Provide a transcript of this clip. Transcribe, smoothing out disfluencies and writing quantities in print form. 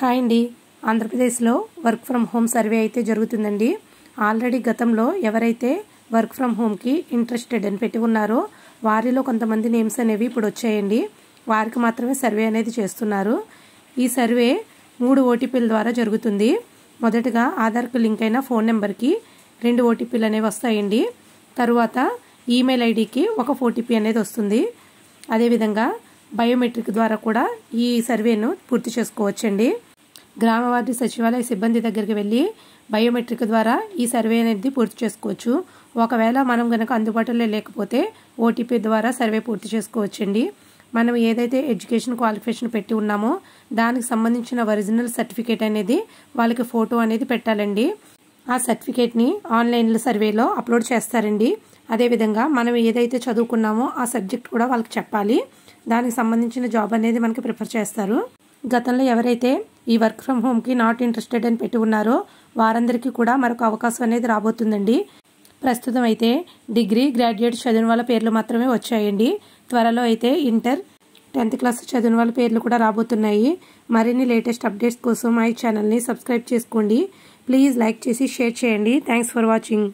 Hi అండి. ఆంధ్రప్రదేశ్లో work from home survey అయితే జరుగుతుందండి. ఆల్రెడీ గతంలో ఎవరైతే వర్క్ ఫ్రమ్ హోమ్కి ఇంట్రెస్టెడ్ అని పెట్టి ఉన్నారో వారిలో కొంతమంది నేమ్స్ అనేవి ఇప్పుడు వచ్చాయండి. వారికి మాత్రమే సర్వే అనేది చేస్తున్నారు. ఈ సర్వే 3 ఓటీపీల ద్వారా జరుగుతుంది. మొదటగా ఆధార్కు లింక్ అయిన ఫోన్ నెంబర్కి 2 ఓటీపీలు అనేవి వస్తాయండి. తరువాత ఈమెయిల్ ఐడికి ఒక ఓటీపీ అనేది వస్తుంది. అదేవిధంగా బయోమెట్రిక్ ద్వారా కూడా ఈ సర్వేను పూర్తి చేసుకోవచ్చండి. గ్రామ వార్డు సచివాలయ సిబ్బంది దగ్గరికి వెళ్ళి బయోమెట్రిక్ ద్వారా ఈ సర్వే అనేది పూర్తి చేసుకోవచ్చు. ఒకవేళ మనం కనుక అందుబాటులో లేకపోతే ఓటీపీ ద్వారా సర్వే పూర్తి చేసుకోవచ్చండి. మనం ఏదైతే ఎడ్యుకేషన్ క్వాలిఫికేషన్ పెట్టి ఉన్నామో దానికి సంబంధించిన ఒరిజినల్ సర్టిఫికేట్ అనేది వాళ్ళకి ఫోటో అనేది పెట్టాలండి. ఆ సర్టిఫికేట్ని ఆన్లైన్ సర్వేలో అప్లోడ్ చేస్తారండి. అదేవిధంగా మనం ఏదైతే చదువుకున్నామో ఆ సబ్జెక్ట్ కూడా వాళ్ళకి చెప్పాలి. దానికి సంబంధించిన జాబ్ అనేది మనకి ప్రిఫర్ చేస్తారు. గతంలో ఎవరైతే ఈ వర్క్ ఫ్రమ్ హోమ్కి నాట్ ఇంట్రెస్టెడ్ అని పెట్టి ఉన్నారో వారందరికీ కూడా మరొక అవకాశం అనేది రాబోతుందండి. ప్రస్తుతం అయితే డిగ్రీ, గ్రాడ్యుయేట్ చదివిన వాళ్ళ పేర్లు మాత్రమే వచ్చాయండి. త్వరలో అయితే ఇంటర్, 10th క్లాస్ చదివిన వాళ్ళ పేర్లు కూడా రాబోతున్నాయి. మరిన్ని లేటెస్ట్ అప్డేట్స్ కోసం ఈ ఛానల్ని సబ్స్క్రైబ్ చేసుకోండి. ప్లీజ్ లైక్ చేసి షేర్ చేయండి. Thanks for watching.